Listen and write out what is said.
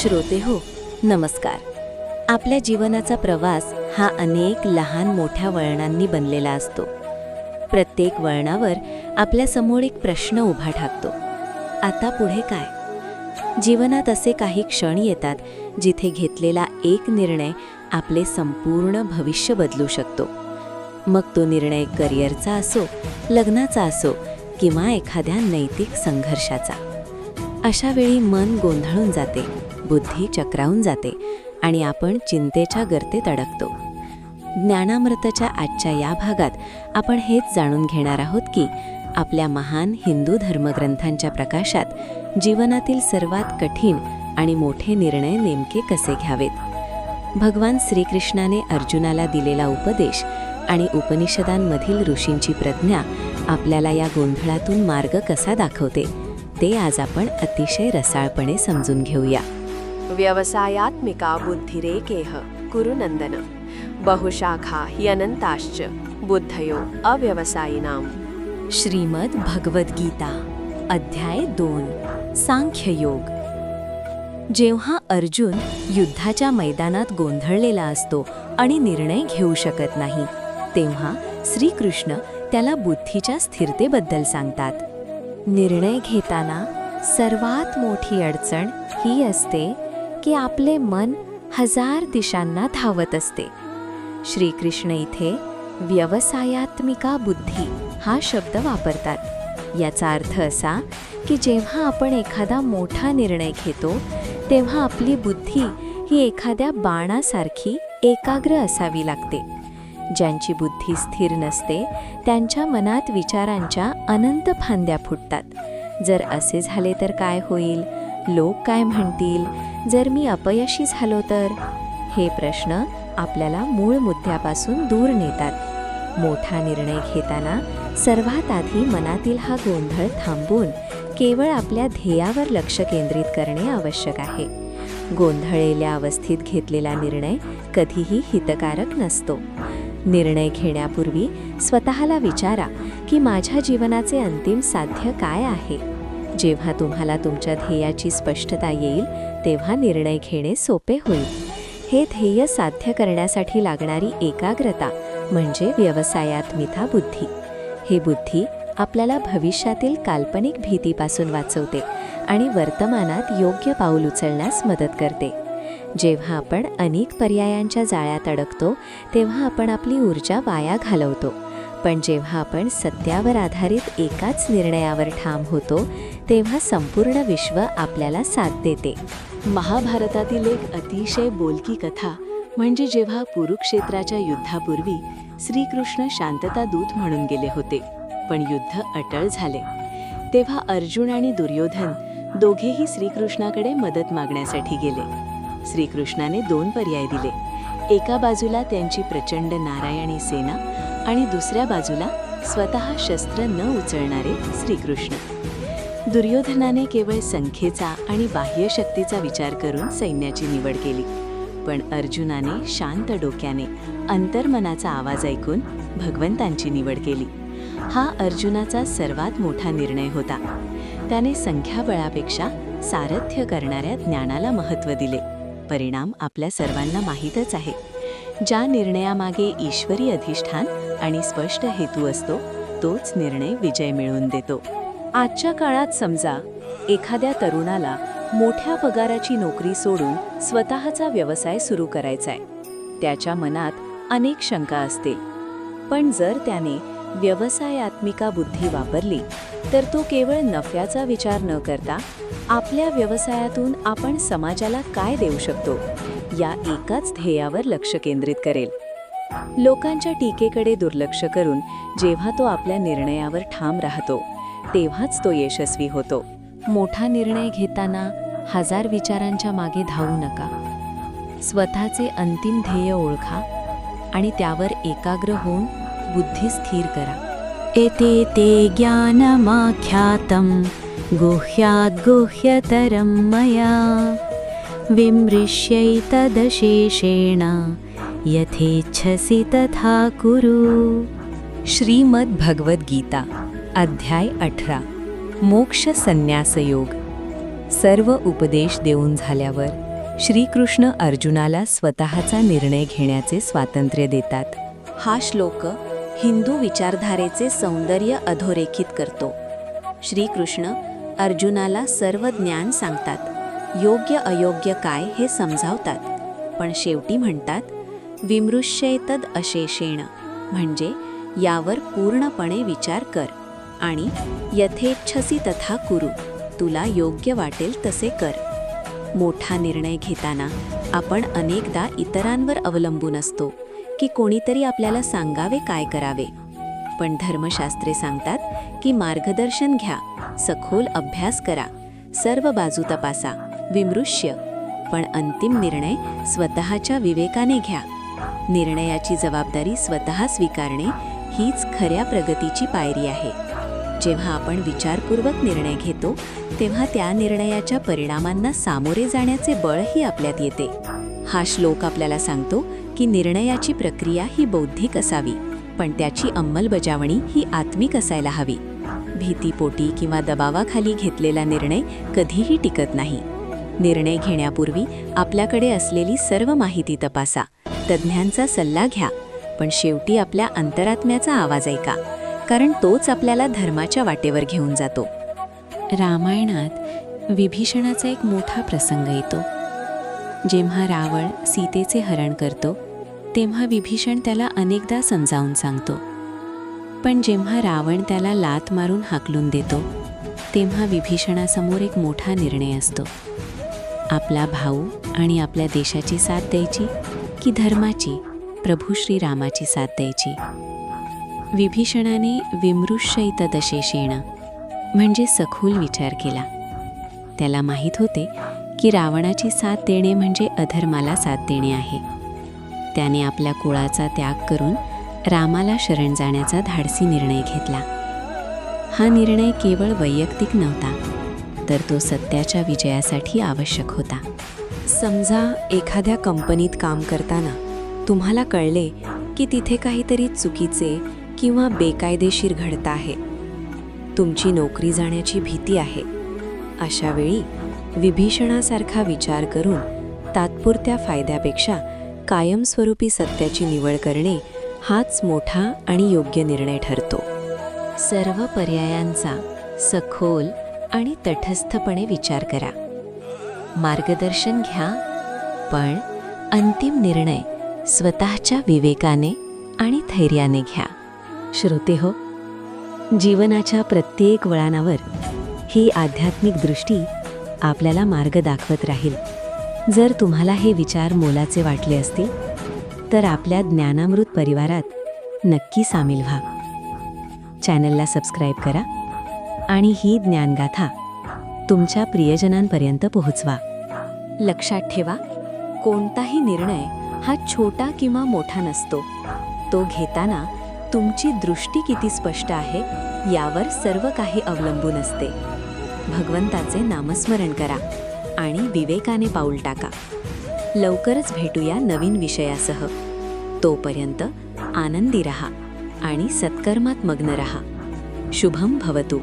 श्रोतेहो, नमस्कार. आपल्या जीवनाचा प्रवास हा अनेक लहान मोठ्या वळणांनी बनलेला असतो. प्रत्येक वळणावर आपल्यासमोर एक प्रश्न उभा ठाकतो. आता पुढे काय? जीवनात असे काही क्षण येतात जिथे घेतलेला एक निर्णय आपले संपूर्ण भविष्य बदलू शकतो. मग तो निर्णय करिअरचा असो, लग्नाचा असो किंवा एखाद्या नैतिक संघर्षाचा. अशा वेळी मन गोंधळून जाते, बुद्धी चक्रावून जाते आणि आपण चिंतेच्या गर्तेत अडकतो. ज्ञानामृतच्या आजच्या या भागात आपण हेच जाणून घेणार आहोत की आपल्या महान हिंदू धर्मग्रंथांच्या प्रकाशात जीवनातील सर्वात कठीण आणि मोठे निर्णय नेमके कसे घ्यावेत. भगवान श्रीकृष्णाने अर्जुनाला दिलेला उपदेश आणि उपनिषदांमधील ऋषींची प्रज्ञा आपल्याला या गोंधळातून मार्ग कसा दाखवते ते आज आपण अतिशय रसाळपणे समजून घेऊया. व्यवसायात्मिका बुद्धिरेकेह कुरुनंदन बहुशाखा ह्यनंताश्च बुद्धयो अव्यवसायिनाम. श्रीमद भगवद्गीता अध्याय 2 सांख्ययोग. जेव्हा अर्जुन युद्धाच्या मैदानात गोंधळलेला असतो आणि निर्णय घेऊ शकत नाही, तेव्हा श्रीकृष्ण त्याला बुद्धीच्या स्थिरतेबद्दल सांगतात. निर्णय घेताना सर्वात मोठी अडचण ही असते की आपले मन 1000 दिशांना धावत असते. श्रीकृष्ण इथे व्यवसायात्मिका बुद्धी हा शब्द वापरतात. याचा अर्थ असा की जेव्हा आपण एखादा मोठा निर्णय घेतो तेव्हा आपली बुद्धी ही एखाद्या बाणासारखी एकाग्र असावी लागते. ज्यांची बुद्धी स्थिर नसते त्यांच्या मनात विचारांच्या अनंत फांद्या फुटतात. जर असे झाले तर काय होईल? लोक काय म्हणतील? जर मी अपयशी झालो तर? हे प्रश्न आपल्याला मूळ मुद्द्यापासून दूर नेतात. मोठा निर्णय घेताना सर्वात आधी मनातील हा गोंधळ थांबून केवळ आपल्या ध्येयावर लक्ष केंद्रित करणे आवश्यक आहे. गोंधळलेल्या अवस्थेत घेतलेला निर्णय कधीही हितकारक नसतो. निर्णय घेण्यापूर्वी स्वतःला विचारा की माझ्या जीवनाचे अंतिम साध्य काय आहे. जेव्हा तुम्हाला तुमच्या ध्येयाची स्पष्टता येईल तेव्हा निर्णय घेणे सोपे होईल. हे ध्येय साध्य करण्यासाठी लागणारी एकाग्रता म्हणजे व्यवसायात्मिका बुद्धी. ही बुद्धी आपल्याला भविष्यातील काल्पनिक भीतीपासून वाचवते आणि वर्तमानात योग्य पाऊल उचलण्यास मदत करते. जेव्हा आपण अनेक पर्यायांच्या जाळ्यात अडकतो तेव्हा आपण आपली ऊर्जा वाया घालवतो. पण जेव्हा आपण सत्यावर आधारित एकाच निर्णयावर ठाम होतो तेव्हा संपूर्ण विश्व आपल्याला साथ देते. महाभारतातील एक अतिशय बोलकी कथा म्हणजे जेव्हा कुरुक्षेत्राच्या युद्धापूर्वी श्रीकृष्ण शांतता दूत म्हणून गेले होते, पण युद्ध अटळ झाले. तेव्हा अर्जुन आणि दुर्योधन दोघेही श्रीकृष्णाकडे मदत मागण्यासाठी गेले. श्रीकृष्णाने 2 पर्याय दिले. एका बाजूला त्यांची प्रचंड नारायणी सेना आणि दुसऱ्या बाजूला स्वतः शस्त्र न उचलणारे श्रीकृष्ण. दुर्योधनाने केवळ संख्येचा आणि बाह्य शक्तीचा विचार करून सैन्याची निवड केली, पण अर्जुनाने शांत डोक्याने अंतर्मनाचा आवाज ऐकून भगवंतांची निवड केली. हा अर्जुनाचा सर्वात मोठा निर्णय होता. त्याने संख्याबळापेक्षा सारथ्य करणाऱ्या ज्ञानाला महत्त्व दिले. परिणाम आपल्या सर्वांना माहीतच आहे. ज्या निर्णयामागे ईश्वरी अधिष्ठान आणि स्पष्ट हेतू असतो तोच निर्णय विजय मिळवून देतो. आजच्या काळात समजा एखाद्या तरुणाला मोठ्या पगाराची नोकरी सोडून स्वतःचा व्यवसाय सुरू करायचा आहे. त्याच्या मनात अनेक शंका असतील, पण जर त्याने व्यवसायात्मिका बुद्धी वापरली तर तो केवळ नफ्याचा विचार न करता आपल्या व्यवसायातून आपण समाजाला काय देऊ शकतो या एकाच ध्येयावर लक्ष केंद्रित करेल. लोकांच्या टीकेकडे दुर्लक्ष करून जेव्हा तो आपल्या निर्णयावर ठाम राहतो तेव्हाच तो यशस्वी होतो. मोठा निर्णय घेताना 1000 विचारांच्या मागे धावू नका. स्वतःचे अंतिम ध्येय ओळखा आणि त्यावर एकाग्र होऊन बुद्धी स्थिर करा. एते ते ज्ञानमाख्यातं गुह्याद् गुह्यतरं मया विमृश्यैतदशेषेण यथेच्छसि तथा कुरु. श्रीमद भगवद्गीता अध्याय 18 मोक्ष संन्यास योग. सर्व उपदेश देऊन झाल्यावर श्रीकृष्ण अर्जुनाला स्वतःचा निर्णय घेण्याचे स्वातंत्र्य देतात. हा श्लोक हिंदू विचारधारेचे सौंदर्य अधोरेखित करतो. श्रीकृष्ण अर्जुनाला सर्व ज्ञान सांगतात, योग्य अयोग्य काय हे समजावतात, पण शेवटी म्हणतात, विमृश्येतद अशेषेण, म्हणजे यावर पूर्णपणे विचार कर आणि यथेच्छसी तथा कुरु, तुला योग्य वाटेल तसे कर. मोठा निर्णय घेताना आपण अनेकदा इतरांवर अवलंबून असतो की कोणीतरी आपल्याला सांगावे काय करावे. पण धर्मशास्त्रे सांगतात की मार्गदर्शन घ्या, सखोल अभ्यास करा, सर्व बाजू तपासा, विमृश्य, पण अंतिम निर्णय स्वतःच्या विवेकाने घ्या. निर्णयाची जबाबदारी स्वतः स्वीकारणे हीच खऱ्या प्रगतीची पायरी आहे. जेव्हा आपण विचारपूर्वक निर्णय घेतो तेव्हा त्या निर्णयाच्या परिणामांना सामोरे जाण्याचे बळही आपल्यात येते. हा श्लोक आपल्याला सांगतो की निर्णयाची प्रक्रिया ही बौद्धिक असावी, पण त्याची अंमलबजावणी ही आत्मिक असायला हवी. भीतीपोटी किंवा दबावाखाली घेतलेला निर्णय कधीही टिकत नाही. निर्णय घेण्यापूर्वी आपल्याकडे असलेली सर्व माहिती तपासा, तज्ज्ञांचा सल्ला घ्या, पण शेवटी आपल्या अंतरात्म्याचा आवाज ऐका, कारण तोच आपल्याला धर्माच्या वाटेवर घेऊन जातो. रामायणात विभीषणाचा एक मोठा प्रसंग येतो. जेव्हा रावण सीतेचे हरण करतो तेव्हा विभीषण त्याला अनेकदा समजावून सांगतो, पण जेव्हा रावण त्याला लाथ मारून हाकलून देतो तेव्हा विभीषणासमोर एक मोठा निर्णय असतो. आपला भाऊ आणि आपल्या देशाची साथ द्यायची की धर्माची, प्रभू श्रीरामाची साथ द्यायची. विभीषणाने विमृश्यैतदशेषेण म्हणजे सखोल विचार केला. त्याला माहीत होते की रावणाची साथ देणे म्हणजे अधर्माला साथ देणे आहे. त्याने आपल्या कुळाचा त्याग करून रामाला शरण जाण्याचा धाडसी निर्णय घेतला. हा निर्णय केवळ वैयक्तिक नव्हता, तर तो सत्याच्या विजयासाठी आवश्यक होता. समजा एखाद्या कंपनीत काम करताना तुम्हाला कळले की तिथे काहीतरी चुकीचे किंवा बेकायदेशीर घडत आहे. तुमची नोकरी जाण्याची भीती आहे. अशा वेळी विभीषणासारखा विचार करून तात्पुरत्या फायद्यापेक्षा कायमस्वरूपी सत्याची निवड करणे हाच मोठा आणि योग्य निर्णय ठरतो. सर्व पर्यायांचा सखोल आणि तटस्थपणे विचार करा. मार्गदर्शन घ्या, पण अंतिम निर्णय स्वतःच्या विवेकाने आणि धैर्याने घ्या. श्रोतेहो, जीवनाच्या प्रत्येक वळणावर ही आध्यात्मिक दृष्टी आपल्याला मार्ग दाखवत राहील. जर तुम्हाला हे विचार मोलाचे वाटले असतील तर आपल्या ज्ञानामृत परिवारात नक्की सामील व्हा. चॅनलला सबस्क्राईब करा आणि ही ज्ञानगाथा तुमच्या प्रियजनांपर्यंत पोहोचवा. लक्षात ठेवा, कोणताही निर्णय हा छोटा किंवा मोठा नसतो. तो घेताना तुमची दृष्टी किती स्पष्ट आहे यावर सर्व काही अवलंबून असते. भगवंताचे नामस्मरण करा आणि विवेकाने पाऊल टाका. लवकरच भेटूया नवीन विषयासह. तोपर्यंत आनंदी रहा आणि सत्कर्मात मग्न रहा. शुभम भवतु.